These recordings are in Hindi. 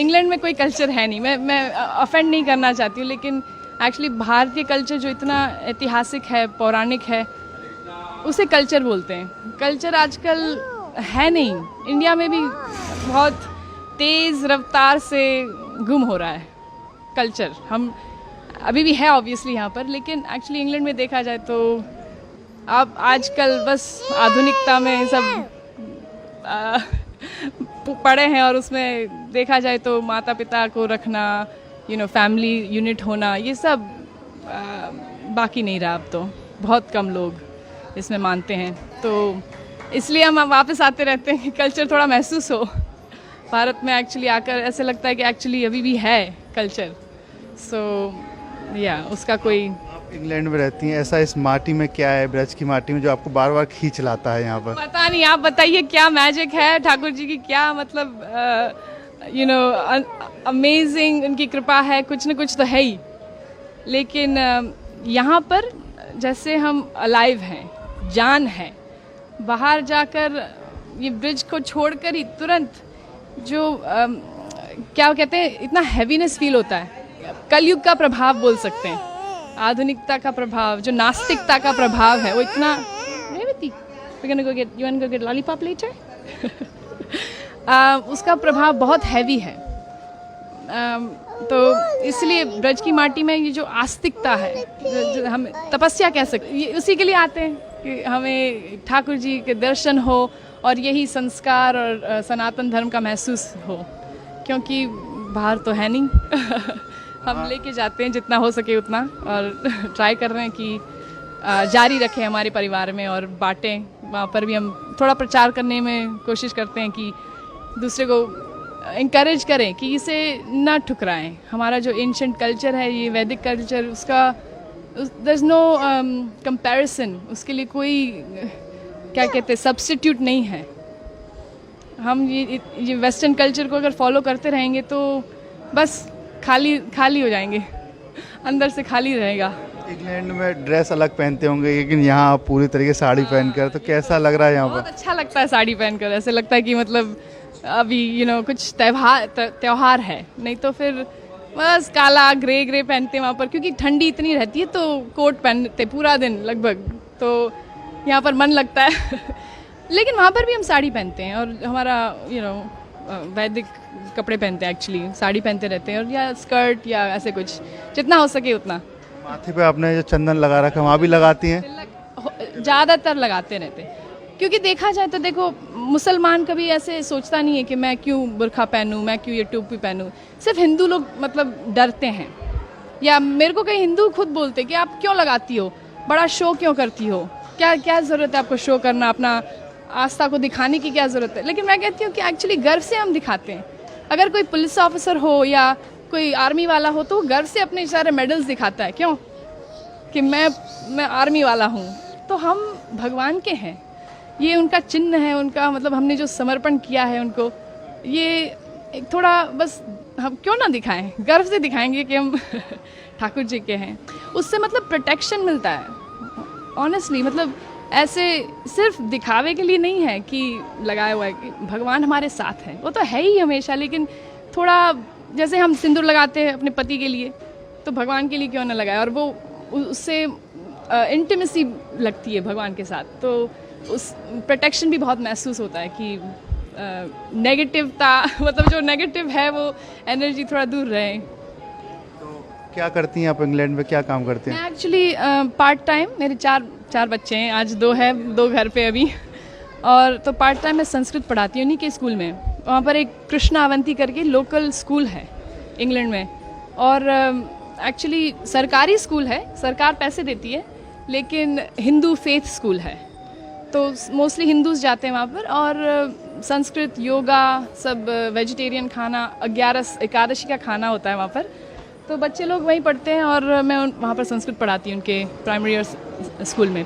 इंग्लैंड में कोई कल्चर है नहीं। मैं ऑफेंड नहीं करना चाहती हूँ, लेकिन एक्चुअली भारतीय कल्चर जो इतना ऐतिहासिक है, पौराणिक है, उसे कल्चर बोलते हैं। कल्चर आजकल है नहीं। इंडिया में भी बहुत तेज़ रफ्तार से गुम हो रहा है कल्चर। हम अभी भी है ऑब्वियसली यहाँ पर, लेकिन एक्चुअली इंग्लैंड में देखा जाए तो अब आजकल बस आधुनिकता में सब पड़े हैं, और उसमें देखा जाए तो माता पिता को रखना, फैमिली यूनिट होना, ये सब बाकी नहीं रहा। अब तो बहुत कम लोग इसमें मानते हैं, तो इसलिए हम वापस आते रहते हैं कि कल्चर थोड़ा महसूस हो। भारत में एक्चुअली आकर ऐसे लगता है कि एक्चुअली अभी भी है कल्चर। सो उसका कोई। इंग्लैंड में रहती हैं, ऐसा इस माटी में क्या है, ब्रज की माटी में, जो आपको बार बार खींच लाता है यहाँ पर? पता नहीं, आप बताइए क्या मैजिक है ठाकुर जी की, क्या मतलब अमेजिंग उनकी कृपा है, कुछ न कुछ तो है ही। लेकिन यहाँ पर जैसे हम अलाइव हैं, जान है, बाहर जाकर ये ब्रिज को छोड़कर ही तुरंत जो क्या कहते हैं, इतना हैवीनेस फील होता है। कलयुग का प्रभाव बोल सकते हैं, आधुनिकता का प्रभाव, जो नास्तिकता का प्रभाव है, वो इतना। लॉलीपॉप लेटर उसका प्रभाव बहुत हैवी है। तो इसलिए ब्रज की माटी में ये जो आस्तिकता है, जो हम तपस्या कह सकते, ये उसी के लिए आते हैं कि हमें ठाकुर जी के दर्शन हो और यही संस्कार और सनातन धर्म का महसूस हो, क्योंकि बाहर तो है नहीं। हम लेके जाते हैं जितना हो सके उतना, और ट्राई कर रहे हैं कि जारी रखें हमारे परिवार में और बांटें। वहाँ पर भी हम थोड़ा प्रचार करने में कोशिश करते हैं कि दूसरे को इंकरेज करें कि इसे ना ठुकराएं। हमारा जो एंशिएंट कल्चर है, ये वैदिक कल्चर, उसका देयर इज़ नो कंपैरिजन, उसके लिए कोई क्या कहते हैं सब्स्टिट्यूट नहीं है। हम ये वेस्टर्न कल्चर को अगर फॉलो करते रहेंगे तो बस खाली हो जाएंगे, अंदर से खाली रहेगा। इंग्लैंड में ड्रेस अलग पहनते होंगे, लेकिन यहाँ आप पूरी तरीके से साड़ी पहनकर, तो कैसा लग रहा है यहाँ पर? बहुत अच्छा लगता है साड़ी पहनकर। ऐसे लगता है कि मतलब अभी कुछ त्योहार है, नहीं तो फिर बस काला ग्रे पहनते हैं वहाँ पर, क्योंकि ठंडी इतनी रहती है तो कोट पहनते पूरा दिन लगभग, तो यहाँ पर मन लगता है। लेकिन वहाँ पर भी हम साड़ी पहनते हैं, और हमारा वैदिक कपड़े पहनते हैं, एक्चुअली साड़ी पहनते रहते हैं, और या स्कर्ट या ऐसे कुछ, जितना हो सके उतना। माथे पे आपने जो चंदन लगा रखा है, वहाँ भी लगाती हैं? ज़्यादातर लगाते रहते हैं, क्योंकि देखा जाए तो देखो, मुसलमान कभी ऐसे सोचता नहीं है कि मैं क्यों बुर्खा पहनूं, मैं क्यों ये टोपी पहनूं। सिर्फ हिंदू लोग मतलब डरते हैं, या मेरे को कई हिंदू खुद बोलते कि आप क्यों लगाती हो, बड़ा शो क्यों करती हो, क्या ज़रूरत है आपको शो करना, अपना आस्था को दिखाने की क्या ज़रूरत है। लेकिन मैं कहती हूँ कि एक्चुअली गर्व से हम दिखाते हैं। अगर कोई पुलिस ऑफिसर हो या कोई आर्मी वाला हो, तो वो गर्व से अपने सारे मेडल्स दिखाता है, क्यों, कि मैं आर्मी वाला हूँ। तो हम भगवान के हैं, ये उनका चिन्ह है, उनका मतलब हमने जो समर्पण किया है उनको, ये एक थोड़ा बस हम क्यों ना दिखाएं, गर्व से दिखाएंगे कि हम ठाकुर जी के हैं। उससे मतलब प्रोटेक्शन मिलता है ऑनेस्टली। मतलब ऐसे सिर्फ दिखावे के लिए नहीं है कि लगाया हुआ है, कि भगवान हमारे साथ है, वो तो है ही हमेशा। लेकिन थोड़ा जैसे हम सिंदूर लगाते हैं अपने पति के लिए, तो भगवान के लिए क्यों ना लगाए, और वो उससे इंटीमेसी लगती है भगवान के साथ, तो उस प्रोटेक्शन भी बहुत महसूस होता है कि नेगेटिवता मतलब जो नेगेटिव है वो एनर्जी थोड़ा दूर रहे। तो क्या करती हैं आप इंग्लैंड में, क्या काम करते हैं? मैं एक्चुअली पार्ट टाइम, मेरे चार बच्चे हैं, आज दो घर पे अभी, और तो पार्ट टाइम मैं संस्कृत पढ़ाती हूँ उन्हीं के स्कूल में। वहाँ पर एक कृष्णा अवंती करके लोकल स्कूल है इंग्लैंड में, और एक्चुअली सरकारी स्कूल है, सरकार पैसे देती है, लेकिन हिंदू फेथ स्कूल है, तो मोस्टली हिंदूज जाते हैं वहाँ पर। और संस्कृत, योगा, सब वेजिटेरियन खाना, 11 एकादशी का खाना होता है वहाँ पर, तो बच्चे लोग वहीं पढ़ते हैं, और मैं वहाँ पर संस्कृत पढ़ाती हूँ उनके प्राइमरी स्कूल में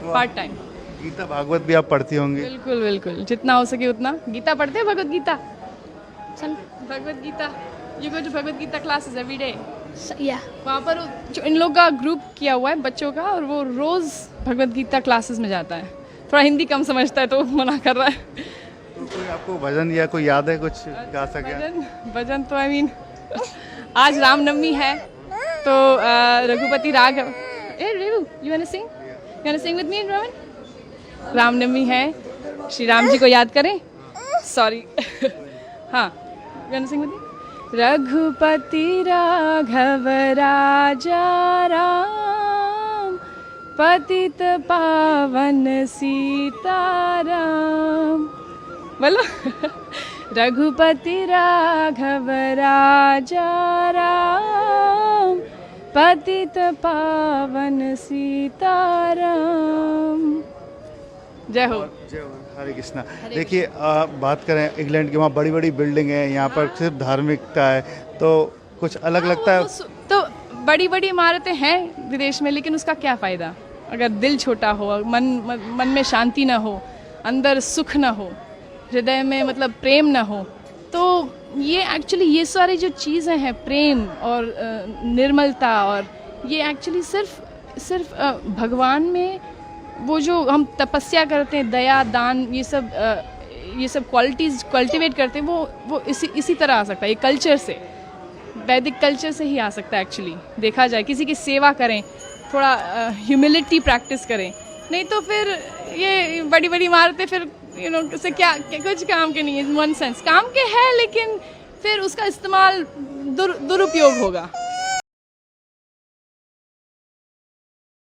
पार्ट टाइम। गीता भागवत भी आप पढ़ती होंगी? बिल्कुल, जितना हो सके उतना। गीता पढ़ते हैं, Bhagavad Gita, you go to Bhagavad Gita classes every day? वहाँ पर जो इन लोग का ग्रुप किया हुआ है बच्चों का, और वो रोज़ भगवत गीता क्लासेस में जाता है। थोड़ा हिंदी कम समझता है तो मना कर रहा है। तो कोई आपको भजन या कोई याद है कुछ गा सके? भजन भजन तो आई मीन आज रामनवमी है तो रघुपति राघव रेवू you want to sing with me Rohan? Ram Navami है, श्री राम जी को याद करें। सॉरी हाँ you want to sing with me? Raghupati Raghav Raja Ram पतित पावन सीताराम। बोलो रघुपति राघव राजा राम पतित पावन सीताराम। जय हो। जय हो, हरे कृष्णा। देखिए बात करें इंग्लैंड की, वहाँ बड़ी बड़ी बिल्डिंग है, यहाँ पर सिर्फ धार्मिकता है, तो कुछ अलग लगता है। तो बड़ी बड़ी इमारतें हैं विदेश में, लेकिन उसका क्या फ़ायदा अगर दिल छोटा हो, मन में शांति ना हो, अंदर सुख ना हो, हृदय में मतलब प्रेम ना हो। तो ये एक्चुअली ये सारी जो चीज़ें हैं, प्रेम और निर्मलता, और ये एक्चुअली सिर्फ भगवान में वो जो हम तपस्या करते हैं, दया दान, ये सब क्वालिटीज़ कल्टिवेट करते हैं, वो इसी तरह आ सकता है। ये कल्चर से, वैदिक कल्चर से ही आ सकता है एक्चुअली। देखा जाए किसी की सेवा करें, थोड़ा ह्यूमिलिटी प्रैक्टिस करें, नहीं तो फिर ये बड़ी बड़ी इमारतें फिर उससे क्या कुछ काम के नहीं है। वन सेंस काम के है, लेकिन फिर उसका इस्तेमाल दुरुपयोग होगा।